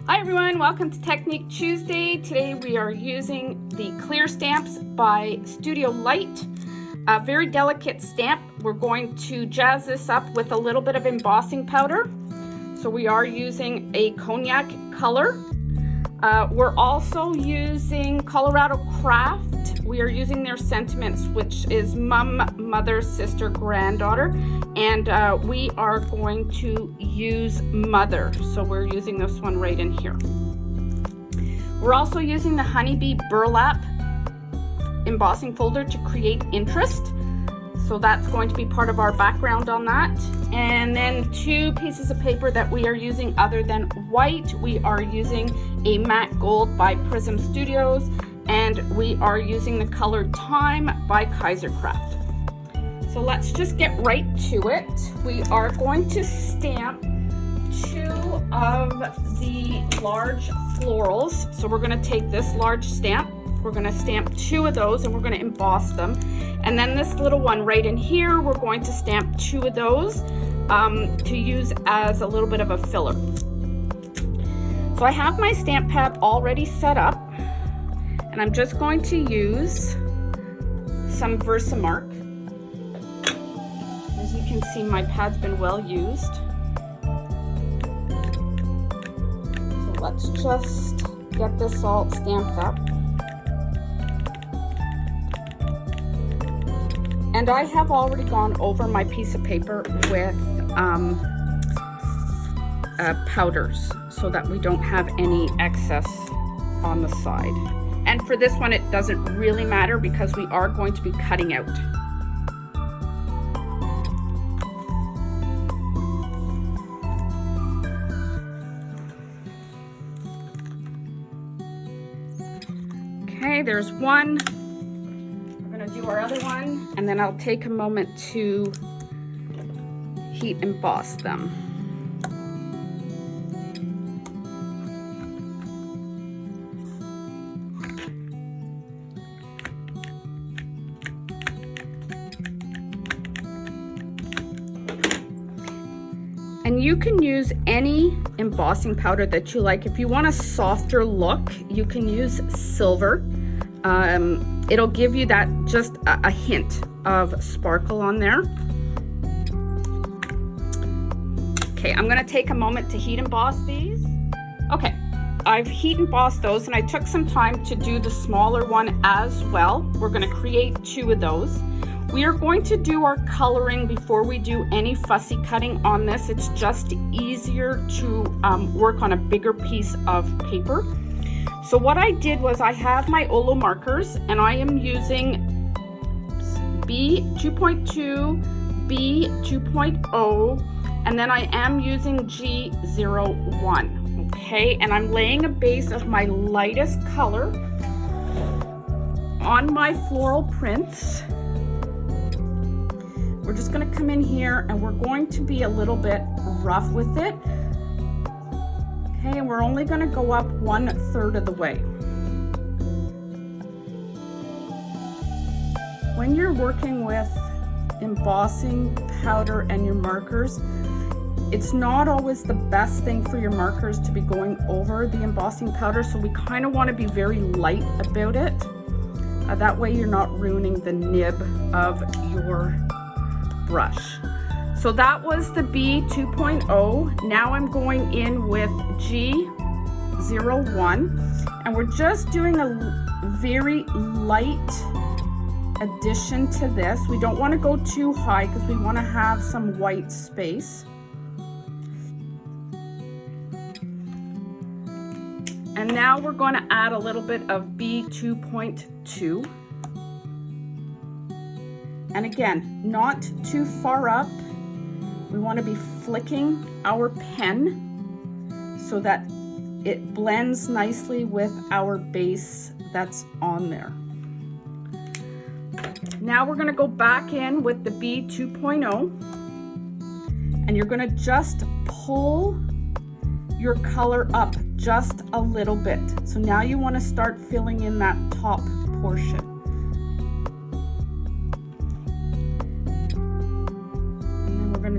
Hi everyone, welcome to Technique Tuesday. Today we are using the clear stamps by Studio Light. A very delicate stamp. We're going to jazz this up with a little bit of embossing powder. So we are using a Cognac color. We're also using Colorado Craft. We are using their sentiments, which is mom, mother, sister, granddaughter. And we are going to use mother. So we're using this one right in here. We're also using the honeybee burlap embossing folder to create interest. So that's going to be part of our background on that. And then two pieces of paper that we are using other than white. We are using a matte gold by Prism Studios, and we are using the color Thyme by Kaisercraft. So let's just get right to it. We are going to stamp two of the large florals. So we're going to take this large stamp. We're going to stamp two of those and we're going to emboss them. And then this little one right in here, we're going to stamp two of those to use as a little bit of a filler. So I have my stamp pad already set up, and I'm just going to use some Versamark. As you can see, my pad's been well used. So let's just get this all stamped up. And I have already gone over my piece of paper with powders so that we don't have any excess on the side. And for this one, it doesn't really matter because we are going to be cutting out. Okay, there's one. Do our other one, and then I'll take a moment to heat emboss them. And you can use any embossing powder that you like. If you want a softer look, you can use silver. It'll give you that just a hint of sparkle on there. Okay, I'm gonna take a moment to heat emboss these. Okay, I've heat embossed those, and I took some time to do the smaller one as well. We're gonna create two of those. We are going to do our coloring before we do any fussy cutting on this. It's just easier to work on a bigger piece of paper. So what I did was I have my OLO markers, and I am using B 2.2, B 2.0, and then I am using G01. Okay, and I'm laying a base of my lightest color on my floral prints. We're just going to come in here and we're going to be a little bit rough with it. Okay, and we're only going to go up 1/3 of the way. When you're working with embossing powder and your markers, it's not always the best thing for your markers to be going over the embossing powder, so we kind of want to be very light about it. That way you're not ruining the nib of your brush. So that was the B 2.0. Now I'm going in with G01, and we're just doing a very light addition to this. We don't want to go too high because we want to have some white space. And now we're going to add a little bit of B 2.2. And again, not too far up. We want to be flicking our pen so that it blends nicely with our base that's on there. Now we're going to go back in with the B 2.0, and you're going to just pull your color up just a little bit. So now you want to start filling in that top portion.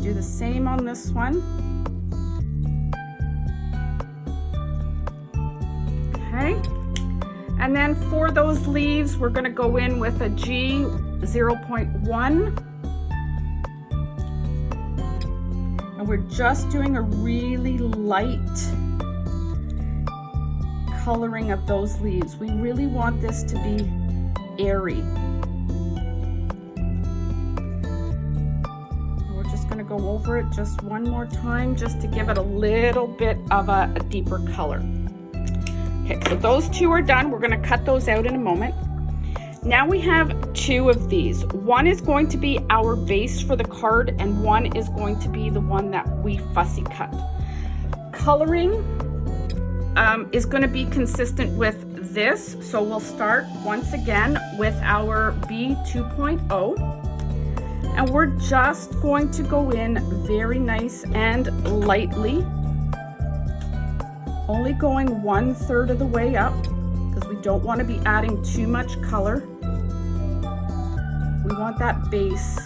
Do the same on this one. Okay. And then for those leaves, we're going to go in with a G 0.1. And we're just doing a really light coloring of those leaves. We really want this to be airy. And we're just going to go over it just one more time just to give it a little bit of a deeper color. Okay, so those two are done. We're going to cut those out in a moment. Now we have two of these. One is going to be our base for the card, and one is going to be the one that we fussy cut. Coloring is going to be consistent with this, so we'll start once again with our B 2.0, and we're just going to go in very nice and lightly, only going 1/3 of the way up because we don't want to be adding too much color. We want that base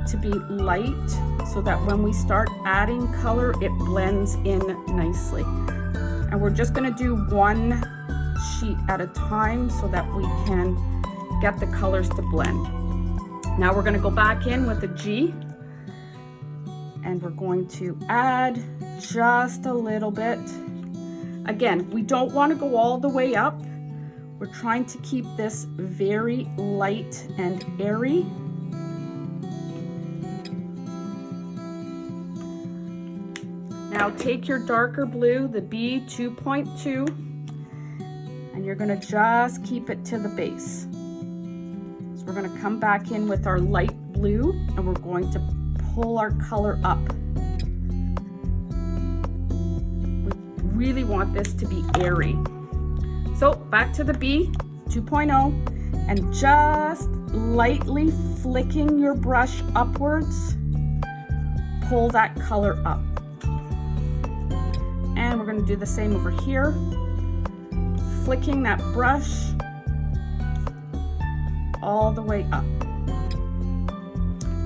to be light so that when we start adding color, it blends in nicely. And we're just going to do one sheet at a time so that we can get the colors to blend. Now we're going to go back in with a G, and we're going to add just a little bit. Again, we don't want to go all the way up. We're trying to keep this very light and airy. Now take your darker blue, the B 2.2, and you're going to just keep it to the base. So we're going to come back in with our light blue, and we're going to pull our color up. We really want this to be airy. So back to the B 2.0, and just lightly flicking your brush upwards, pull that color up. And we're going to do the same over here, flicking that brush all the way up.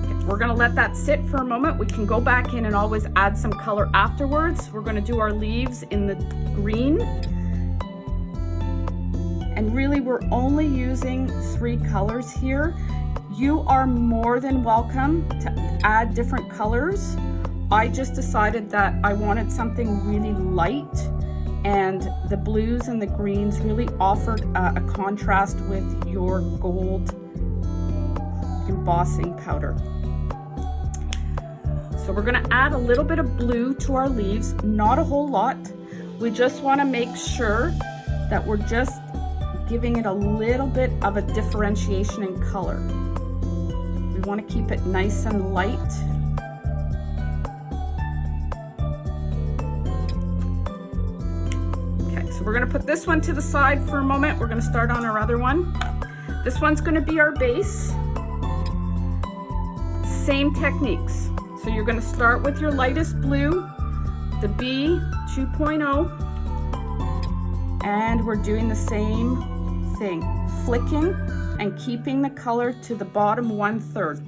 Okay, we're going to let that sit for a moment. We can go back in and always add some color afterwards. We're going to do our leaves in the green. And really, we're only using 3 colors here. You are more than welcome to add different colors. I just decided that I wanted something really light, and the blues and the greens really offered a contrast with your gold embossing powder. So we're going to add a little bit of blue to our leaves, not a whole lot. We just want to make sure that we're just giving it a little bit of a differentiation in color. We want to keep it nice and light. So we're going to put this one to the side for a moment. We're going to start on our other one. This one's going to be our base. Same techniques. So you're going to start with your lightest blue, the B 2.0, and we're doing the same thing, flicking and keeping the color to the bottom 1/3.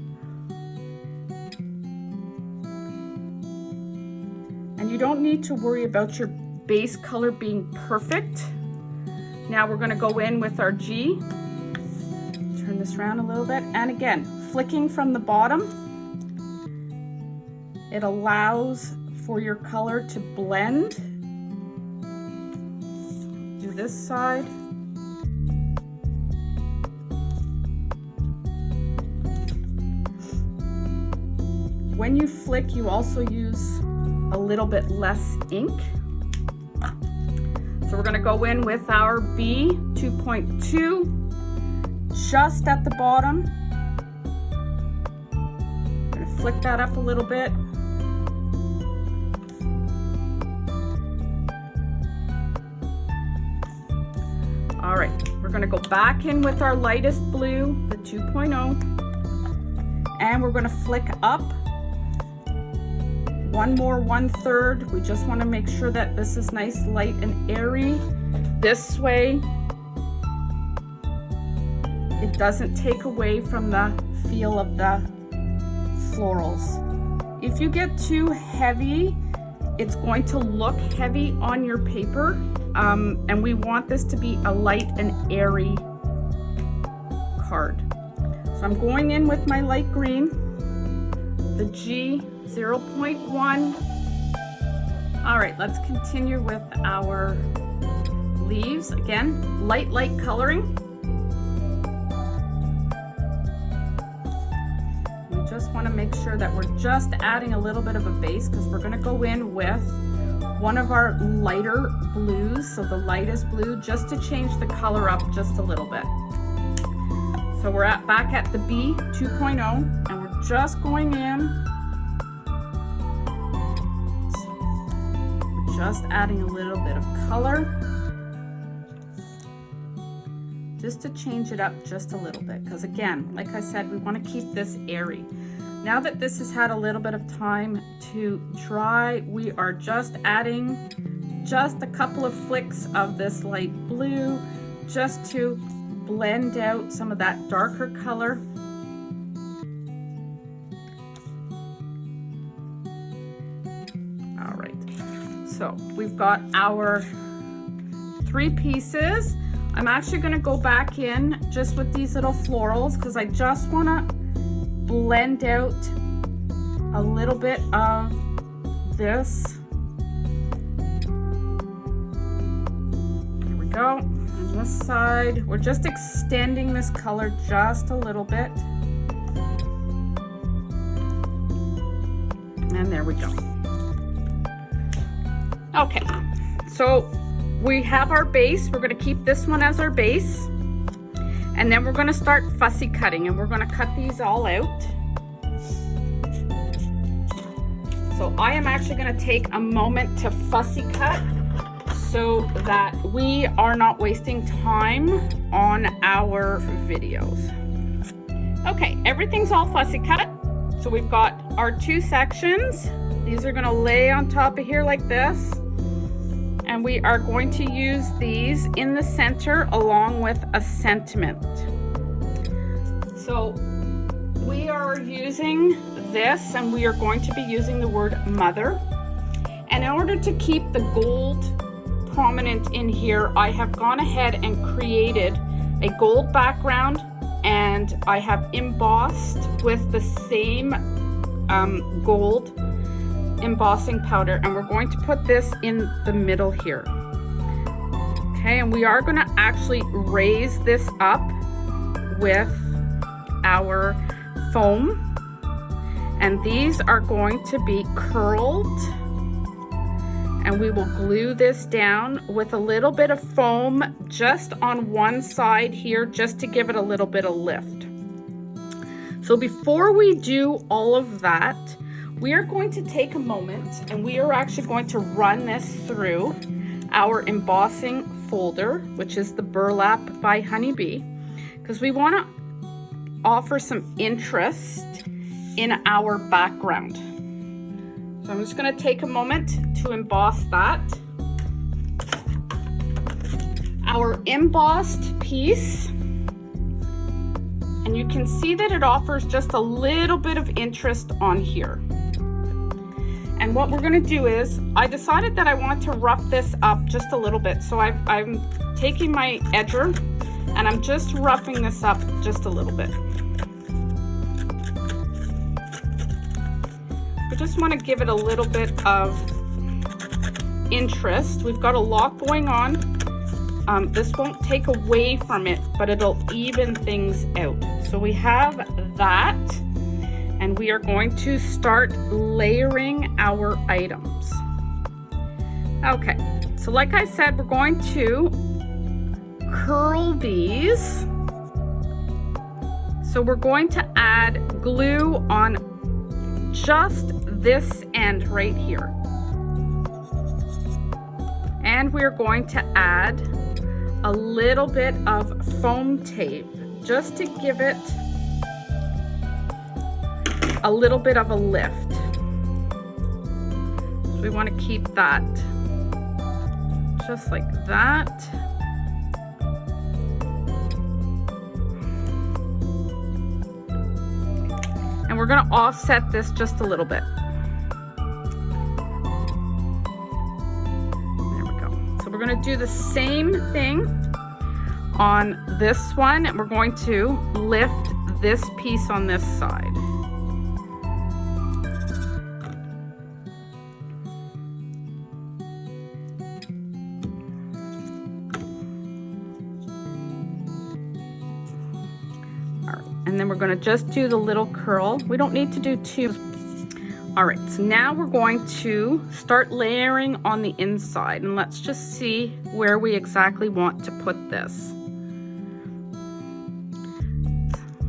And you don't need to worry about your base color being perfect. Now we're going to go in with our G, turn this around a little bit, and again, flicking from the bottom, it allows for your color to blend. Do this side. When you flick, you also use a little bit less ink. So we're going to go in with our B 2.2 just at the bottom. I'm going to flick that up a little bit. All right, we're going to go back in with our lightest blue, the 2.0, and we're going to flick up one more 1/3. We just want to make sure that this is nice, light, and airy. This way, it doesn't take away from the feel of the florals. If you get too heavy, it's going to look heavy on your paper. and we want this to be a light and airy card. So I'm going in with my light green, the G 0.1. All right, let's continue with our leaves. Again, light coloring. We just want to make sure that we're just adding a little bit of a base, because we're going to go in with one of our lighter blues, so the lightest blue, just to change the color up just a little bit. So we're back at the B 2.0, and we're just going in. We're just adding a little bit of color, just to change it up just a little bit, because again, like I said, we want to keep this airy. Now that this has had a little bit of time to dry, we are just adding just a couple of flicks of this light blue, just to blend out some of that darker color. All right, so we've got our 3 pieces. I'm actually going to go back in just with these little florals, because I just want to blend out a little bit of this. Here we go. On this side, we're just extending this color just a little bit. And there we go. Okay, so we have our base. We're going to keep this one as our base. And then we're going to start fussy cutting, and we're going to cut these all out. So I am actually going to take a moment to fussy cut, so that we are not wasting time on our videos. Okay, everything's all fussy cut. So we've got our 2 sections. These are going to lay on top of here like this. And we are going to use these in the center along with a sentiment. So we are using this, and we are going to be using the word mother. And in order to keep the gold prominent in here, I have gone ahead and created a gold background, and I have embossed with the same gold embossing powder, and we're going to put this in the middle here. Okay, and we are going to actually raise this up with our foam, and these are going to be curled, and we will glue this down with a little bit of foam just on one side here, just to give it a little bit of lift. So before we do all of that, we are going to take a moment, and we are actually going to run this through our embossing folder, which is the Burlap by Honeybee, because we want to offer some interest in our background. So I'm just going to take a moment to emboss that. Our embossed piece, and you can see that it offers just a little bit of interest on here. And what we're going to do is, I decided that I want to rough this up just a little bit. So I'm taking my edger, and I'm just roughing this up just a little bit. I just want to give it a little bit of interest. We've got a lot going on. This won't take away from it, but it'll even things out. So we have that. And we are going to start layering our items. Okay, so like I said, we're going to curl these. So we're going to add glue on just this end right here. And we're going to add a little bit of foam tape just to give it a little bit of a lift. So we want to keep that just like that. And we're going to offset this just a little bit. There we go. So So we're going to do the same thing on this one, and we're going to lift this piece on this side. All right, and then we're going to just do the little curl. We don't need to do two. All right, so now we're going to start layering on the inside, and let's just see where we exactly want to put this.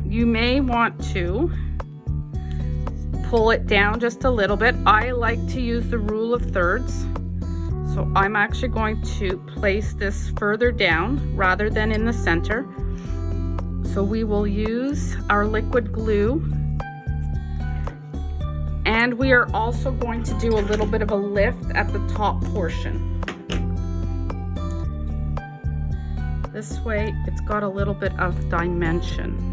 You may want to pull it down just a little bit. I like to use the rule of thirds. So I'm actually going to place this further down rather than in the center. So we will use our liquid glue. And we are also going to do a little bit of a lift at the top portion. This way it's got a little bit of dimension.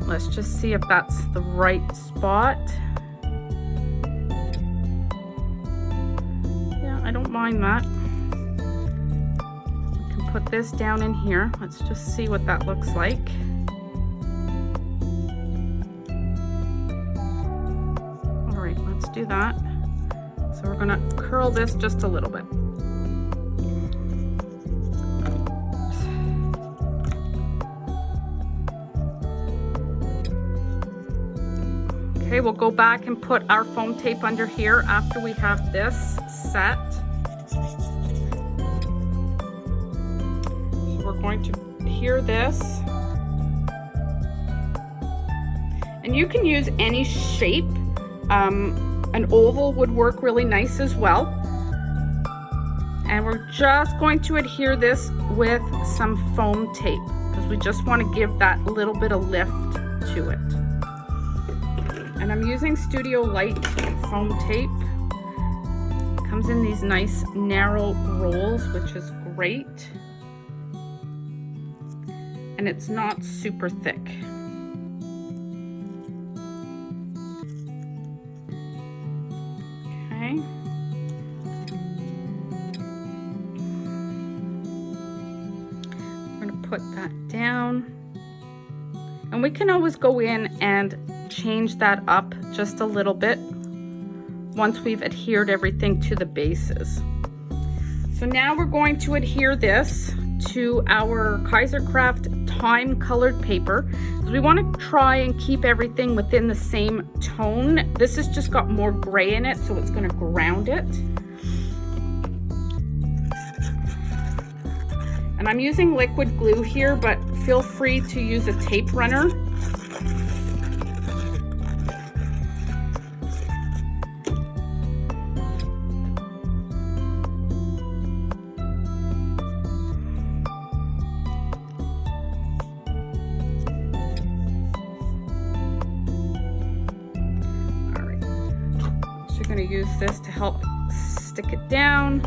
Let's just see if that's the right spot. Yeah, I don't mind that. We can put this down in here. Let's just see what that looks like. All right, let's do that. So we're gonna curl this just a little bit. Okay, we'll go back and put our foam tape under here after we have this set. So we're going to adhere this. And you can use any shape. An oval would work really nice as well. And we're just going to adhere this with some foam tape because we just want to give that little bit of lift to it. And I'm using Studio Light foam tape. It comes in these nice narrow rolls, which is great. And it's not super thick. Okay. We're going to put that down. And we can always go in and change that up just a little bit once we've adhered everything to the bases. So now we're going to adhere this to our Kaisercraft Thyme colored paper. So we want to try and keep everything within the same tone. This has just got more gray in it, so it's going to ground it. And I'm using liquid glue here, but feel free to use a tape runner. All right, so you're going to use this to help stick it down.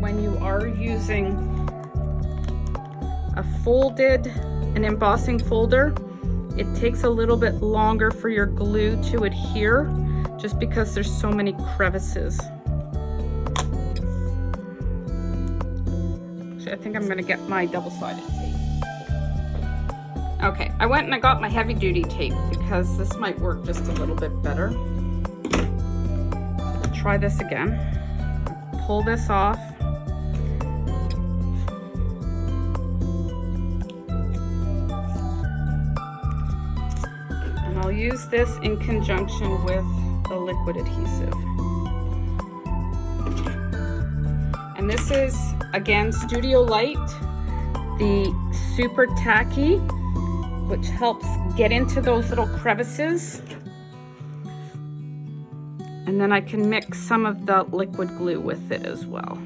When you are using an embossing folder, it takes a little bit longer for your glue to adhere just because there's so many crevices. Actually, I think I'm going to get my double-sided tape. Okay, I went and I got my heavy-duty tape because this might work just a little bit better. I'll try this again. Pull this off. And I'll use this in conjunction with the liquid adhesive. And this is, again, Studio Light, the super tacky, which helps get into those little crevices. And then I can mix some of the liquid glue with it as well.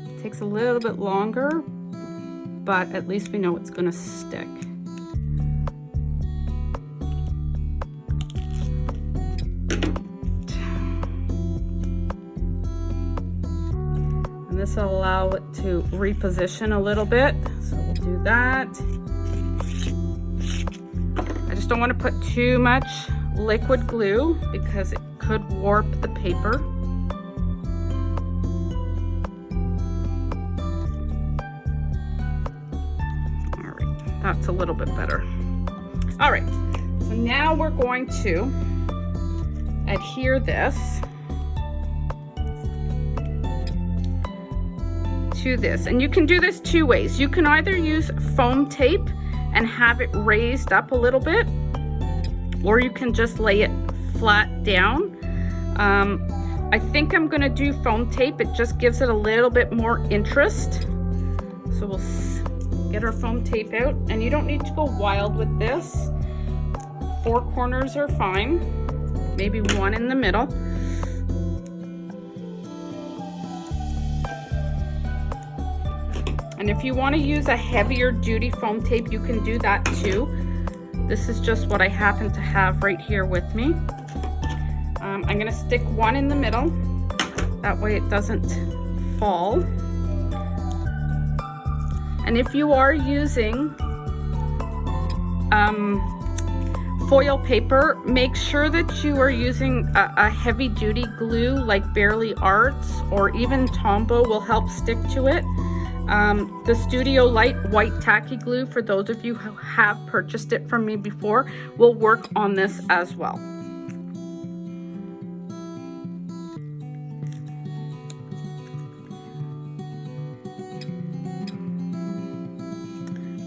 It takes a little bit longer, but at least we know it's going to stick. This will allow it to reposition a little bit, so we'll do that. I just don't want to put too much liquid glue because it could warp the paper. All right, that's a little bit better. All right, so now we're going to adhere this to this, and you can do this two ways. You can either use foam tape and have it raised up a little bit, or you can just lay it flat down. I think I'm gonna do foam tape. It just gives it a little bit more interest. So we'll get our foam tape out, and you don't need to go wild with this. 4 corners are fine, maybe 1 in the middle. And if you want to use a heavier duty foam tape, you can do that too. This is just what I happen to have right here with me. I'm going to stick 1 in the middle. That way it doesn't fall. And if you are using foil paper, make sure that you are using a heavy duty glue like Barely Arts or even Tombow will help stick to it. The Studio Light white tacky glue, for those of you who have purchased it from me before, will work on this as well.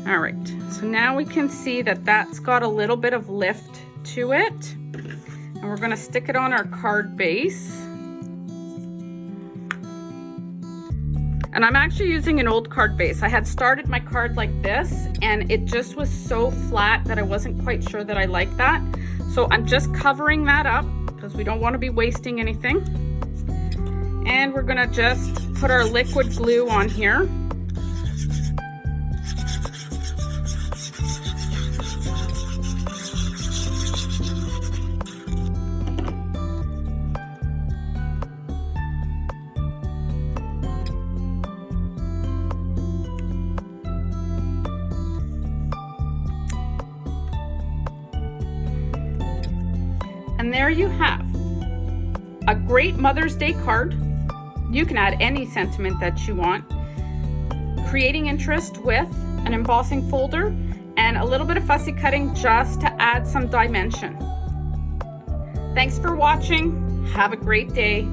All right, so now we can see that that's got a little bit of lift to it, and we're going to stick it on our card base. And I'm actually using an old card base. I had started my card like this, and it just was so flat that I wasn't quite sure that I liked that. So I'm just covering that up because we don't want to be wasting anything. And we're gonna just put our liquid glue on here. And there you have a great Mother's Day card. You can add any sentiment that you want. Creating interest with an embossing folder and a little bit of fussy cutting just to add some dimension. Thanks for watching. Have a great day.